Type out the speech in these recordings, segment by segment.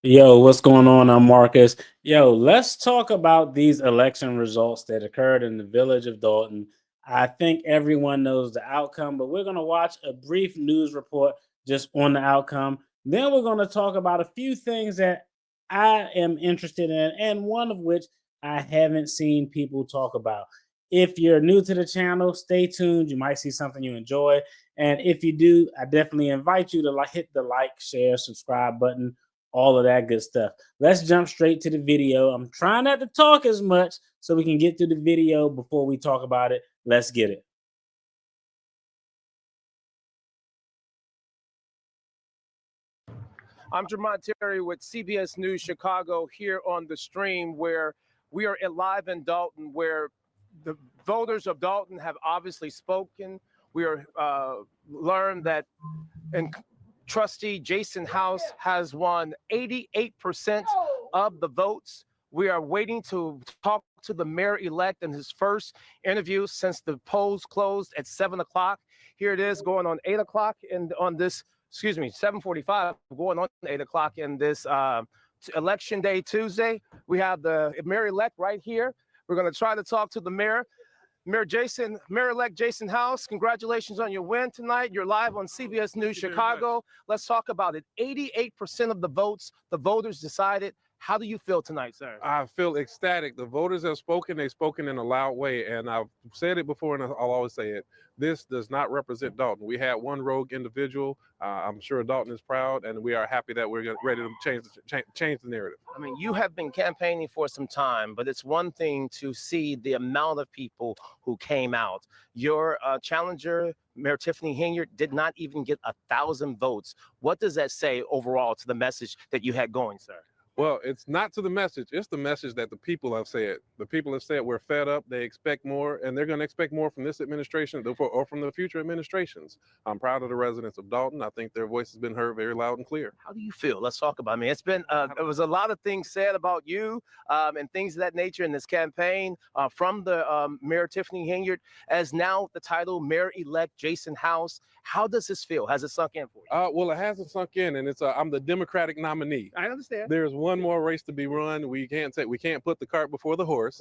Yo, what's going on? I'm Marcus. Yo, let's talk about these election results that occurred in the village of Dalton. I think everyone knows the outcome, but we're going to watch a brief news report just on the outcome. Then we're going to talk about a few things that I am interested in, and one of which I haven't seen people talk about. If you're new to the channel, stay tuned. You might see something you enjoy. And if you do, I definitely invite you to hit the like, share, subscribe button, all of that good stuff. Let's jump straight to the video. I'm trying not to talk as much so we can get through the video before we talk about it. Let's get it. I'm Jermont Terry with CBS News Chicago here on the stream where we are live in Dalton, where the voters of Dalton have obviously spoken. We are learned that and trustee Jason House has won 88% of the votes. We are waiting to talk to the mayor-elect in his first interview since the polls closed at 7 o'clock. Here it is going on 8 o'clock and on this, 7:45, going on 8 o'clock in this election day Tuesday. We have the mayor-elect right here. We're going to try to talk to the mayor. Mayor-elect Jason House, congratulations on your win tonight. You're live on CBS News Chicago. Let's talk about it. 88% of the votes, the voters decided. How do you feel tonight, sir? I feel ecstatic. The voters have spoken. They've spoken in a loud way, and I've said it before, and I'll always say it. This does not represent Dalton. We had one rogue individual. I'm sure Dalton is proud, and we are happy that we're ready to change the narrative. I mean, you have been campaigning for some time, but it's one thing to see the amount of people who came out. Your challenger, Mayor Tiffany Henyard, did not even get 1,000 votes. What does that say overall to the message that you had going, sir? Well, it's not to the message. It's the message that the people have said. The people have said we're fed up. They expect more, and they're going to expect more from this administration or from the future administrations. I'm proud of the residents of Dalton. I think their voice has been heard very loud and clear. How do you feel? Let's talk about it. I mean, it's been, there was a lot of things said about you and things of that nature in this campaign from the Mayor Tiffany Henyard as now the title Mayor-elect Jason House. How does this feel? Has it sunk in for you? Well, it hasn't sunk in, and I'm the Democratic nominee. I understand. There's one more race to be run. We can't put the cart before the horse.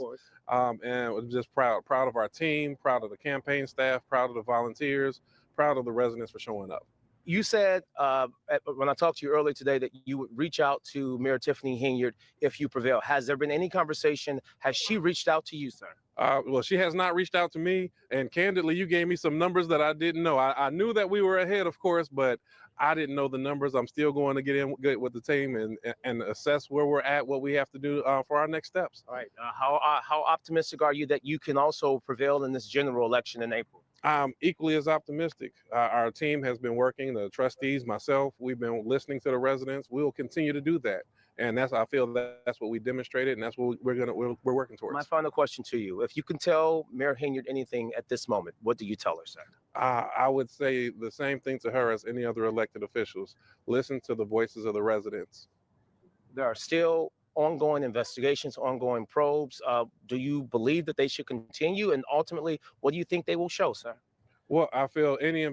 And I'm just proud of our team, proud of the campaign staff, proud of the volunteers, proud of the residents for showing up. You said when I talked to you earlier today that you would reach out to Mayor Tiffany Henyard if you prevail. Has there been any conversation? Has she reached out to you, sir? Well, she has not reached out to me. And candidly, you gave me some numbers that I didn't know. I knew that we were ahead, of course, but I didn't know the numbers. I'm still going to get in good with the team and assess where we're at, what we have to do for our next steps. All right. How optimistic are you that you can also prevail in this general election in April? I'm equally as optimistic. Our team has been working, the trustees, myself, we've been listening to the residents. We will continue to do that. And I feel that's what we demonstrated, and that's what we're working towards. My final question to you: if you can tell Mayor Henyard anything at this moment, what do you tell her, sir? I would say the same thing to her as any other elected officials. Listen to the voices of the residents. There are still ongoing investigations, ongoing probes. Do you believe that they should continue? And ultimately, what do you think they will show, sir? Well, I feel any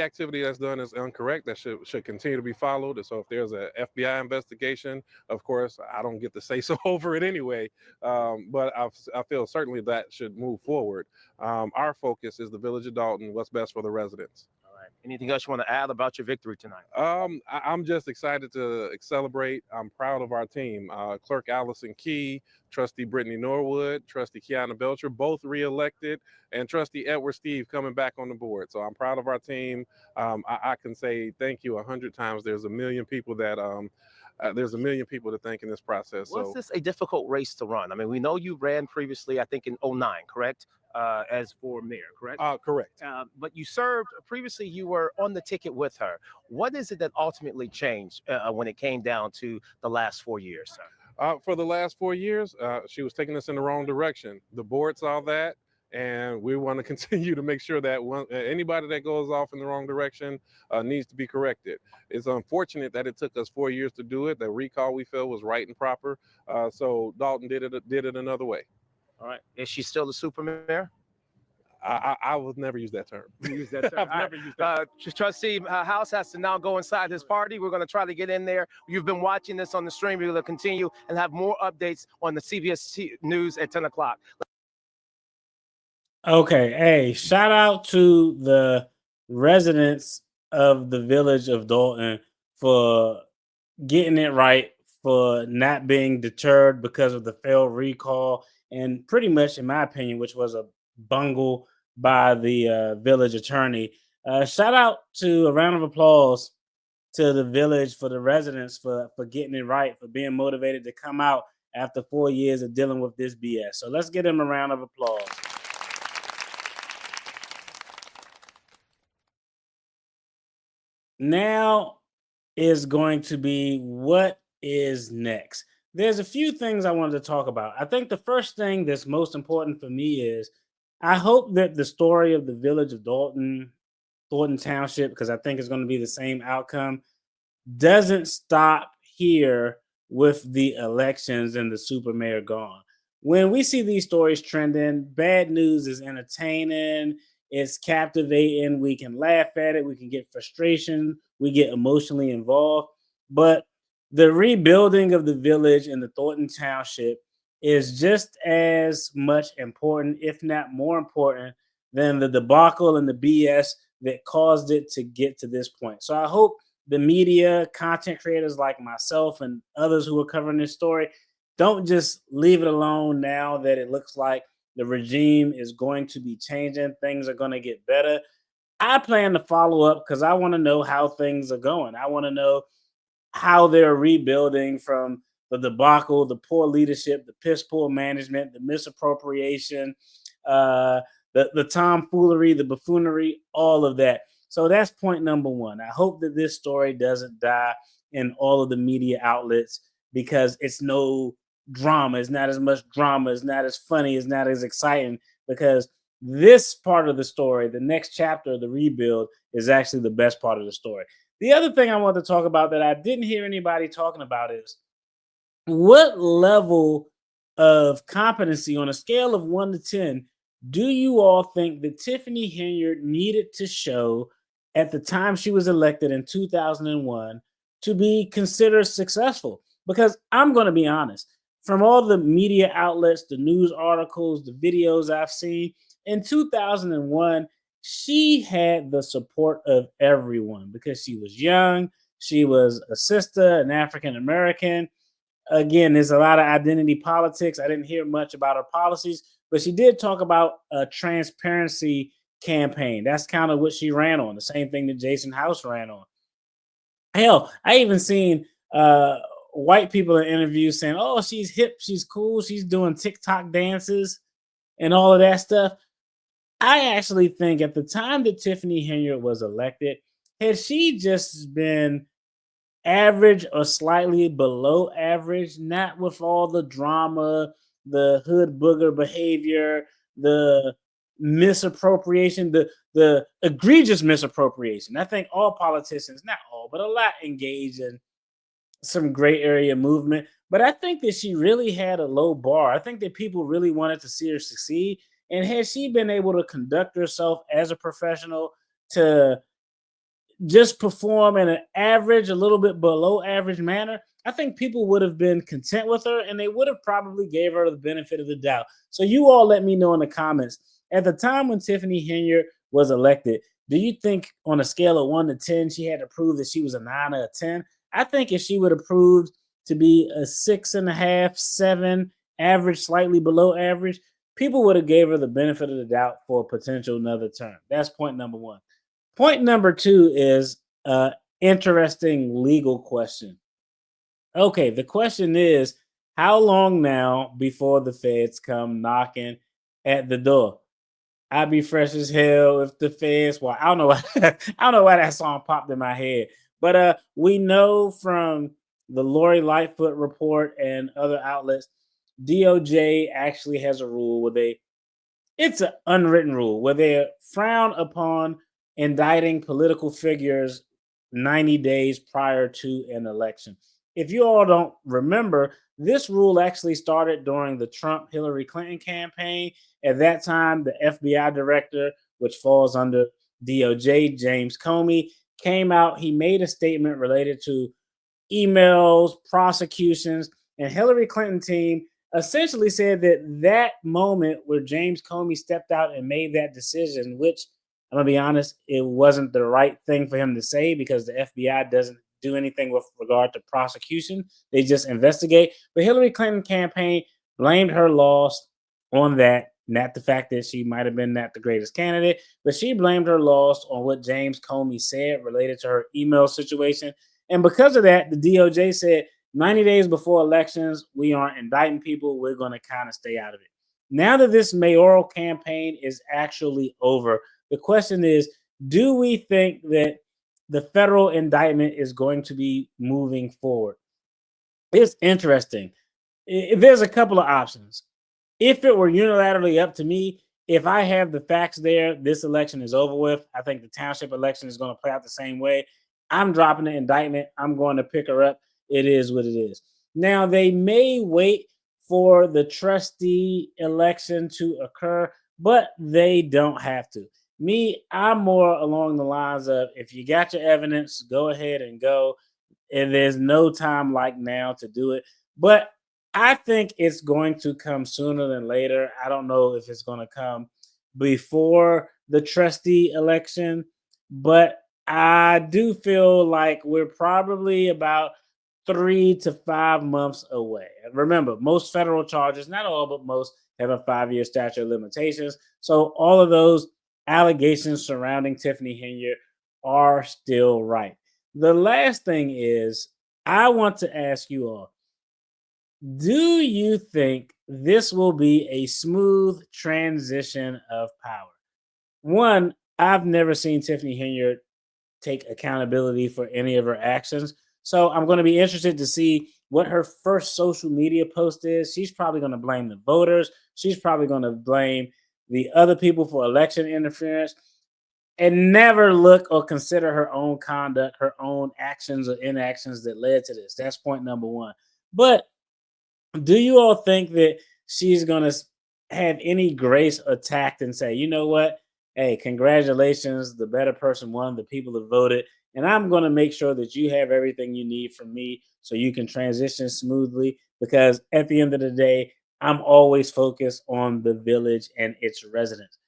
activity that's done is incorrect. That should continue to be followed. And so if there's a FBI investigation, of course, I don't get to say so over it anyway. But I feel certainly that should move forward. Our focus is the village of Dalton, what's best for the residents. All right. Anything else you want to add about your victory tonight? I'm just excited to celebrate. I'm proud of our team. Clerk Allison Key, Trustee Brittany Norwood, Trustee Kiana Belcher, both reelected, and Trustee Edward Steve coming back on the board. So I'm proud of our team. I can say thank you 100 times. There's a million people to thank in this process. Was this a difficult race to run? I mean, we know you ran previously, I think in 2009, correct? As for mayor, correct? Correct. But you served previously, you were on the ticket with her. What is it that ultimately changed when it came down to the last 4 years, sir? For the last 4 years, she was taking us in the wrong direction. The board saw that, and we want to continue to make sure that anybody that goes off in the wrong direction needs to be corrected. It's unfortunate that it took us 4 years to do it. The recall we felt was right and proper. So Dalton did it another way. All right. Is she still the super mayor? I would never use that term. Use that term. I've All never used that. Trustee House has to now go inside his party. We're going to try to get in there. You've been watching this on the stream. We're going to continue and have more updates on the CBS News at 10 o'clock. Okay, hey, shout out to the residents of the village of Dalton for getting it right, for not being deterred because of the failed recall, and pretty much, in my opinion, which was a bungle by the village attorney. Shout out to a round of applause to the village, for the residents, for getting it right, for being motivated to come out after 4 years of dealing with this BS. So let's give them a round of applause. Now is going to be what is next. There's a few things I wanted to talk about. I think the first thing that's most important for me is I hope that the story of the village of Dalton, Thornton Township, because I think it's going to be the same outcome, doesn't stop here with the elections and the super mayor gone. When we see these stories trending, bad news is entertaining, it's captivating, we can laugh at it, we can get frustration, we get emotionally involved. But the rebuilding of the village in the Thornton Township is just as much important, if not more important, than the debacle and the BS that caused it to get to this point. So I hope the media, content creators like myself and others who are covering this story, don't just leave it alone now that it looks like the regime is going to be changing. Things are going to get better. I plan to follow up because I want to know how things are going. I want to know how they're rebuilding from the debacle, the poor leadership, the piss poor management, the misappropriation, uh, the tomfoolery, the buffoonery, all of that. So that's point number one. I hope that this story doesn't die in all of the media outlets because it's no drama. It's not as much drama. It's not as funny. It's not as exciting because this part of the story, the next chapter of the rebuild, is actually the best part of the story. The other thing I want to talk about that I didn't hear anybody talking about is what level of competency on a scale of 1 to 10 do you all think that Tiffany Henyard needed to show at the time she was elected in 2001 to be considered successful? Because I'm going to be honest, from all the media outlets, the news articles, the videos I've seen, in 2001, she had the support of everyone because she was young, she was a sister, an African American. Again, there's a lot of identity politics. I didn't hear much about her policies, but she did talk about a transparency campaign. That's kind of what she ran on, the same thing that Jason House ran on. Hell, I even seen white people in interviews saying, "Oh, she's hip, she's cool, she's doing TikTok dances and all of that stuff." I actually think at the time that Tiffany Henyard was elected, had she just been average or slightly below average, not with all the drama, the hood booger behavior, the misappropriation, the egregious misappropriation. I think all politicians, not all, but a lot, engage in some gray area movement. But I think that she really had a low bar. I think that people really wanted to see her succeed. And had she been able to conduct herself as a professional, to just perform in an average, a little bit below average manner, I think people would have been content with her and they would have probably gave her the benefit of the doubt. So you all let me know in the comments. At the time when Tiffany Henyard was elected, do you think on a scale of 1 to 10, she had to prove that she was a 9 or a 10? I think if she would have proved to be a 6.5, 7, average, slightly below average, people would have gave her the benefit of the doubt for a potential another term. That's point number one. Point number two is interesting legal question. Okay, the question is, how long now before the feds come knocking at the door? I'd be fresh as hell if the feds. Well, I don't know why I don't know why that song popped in my head, but we know from the Lori Lightfoot report and other outlets, DOJ actually has a rule where it's an unwritten rule where they frown upon indicting political figures 90 days prior to an election. if you all don't remember, this rule actually started during the Trump Hillary Clinton campaign. At that time, the FBI director, which falls under DOJ, James Comey, came out. He made a statement related to emails, prosecutions, and Hillary Clinton team essentially said that that moment where James Comey stepped out and made that decision, which I'm gonna be honest, it wasn't the right thing for him to say because the FBI doesn't do anything with regard to prosecution. They just investigate. But Hillary Clinton campaign blamed her loss on that, not the fact that she might have been not the greatest candidate, but she blamed her loss on what James Comey said related to her email situation. And because of that, the DOJ said 90 days before elections, we aren't indicting people. We're going to kind of stay out of it. Now that this mayoral campaign is actually over, the question is, do we think that the federal indictment is going to be moving forward? It's interesting. There's a couple of options. If it were unilaterally up to me, if I have the facts there, this election is over with. I think the township election is going to play out the same way. I'm dropping the indictment. I'm going to pick her up. It is what it is. Now, they may wait for the trustee election to occur, but they don't have to. Me, I'm more along the lines of if you got your evidence, go ahead and go. And there's no time like now to do it. But I think it's going to come sooner than later. I don't know if it's going to come before the trustee election, but I do feel like we're probably about 3 to 5 months away. Remember, most federal charges, not all, but most, have a 5-year statute of limitations. So all of those allegations surrounding Tiffany Henyard are still right. The last thing is, I want to ask you all, do you think this will be a smooth transition of power? One, I've never seen Tiffany Henyard take accountability for any of her actions. So I'm going to be interested to see what her first social media post is. She's probably going to blame the voters. She's probably going to blame the other people for election interference and never look or consider her own conduct, her own actions or inactions that led to this. That's point number one. But do you all think that she's going to have any grace or tact and say, you know what? Hey, congratulations. The better person won. The people have voted. And I'm going to make sure that you have everything you need from me so you can transition smoothly. Because at the end of the day, I'm always focused on the village and its residents.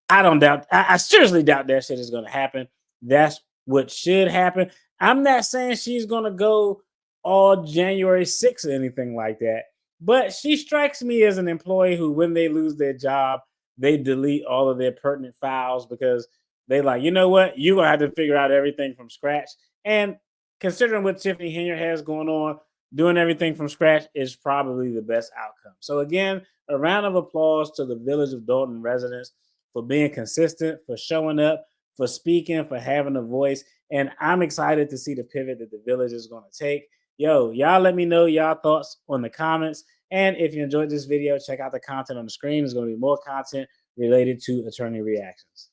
I don't doubt. I seriously doubt that shit is going to happen. That's what should happen. I'm not saying she's going to go all January 6th or anything like that, but she strikes me as an employee who, when they lose their job, they delete all of their pertinent files because they like, you know what, you're gonna have to figure out everything from scratch. And considering what Tiffany Henyard has going on, doing everything from scratch is probably the best outcome. So again, a round of applause to the Village of Dalton residents for being consistent, for showing up, for speaking, for having a voice. And I'm excited to see the pivot that the village is going to take. Yo, y'all let me know y'all thoughts on the comments. And if you enjoyed this video, check out the content on the screen. There's going to be more content related to attorney reactions.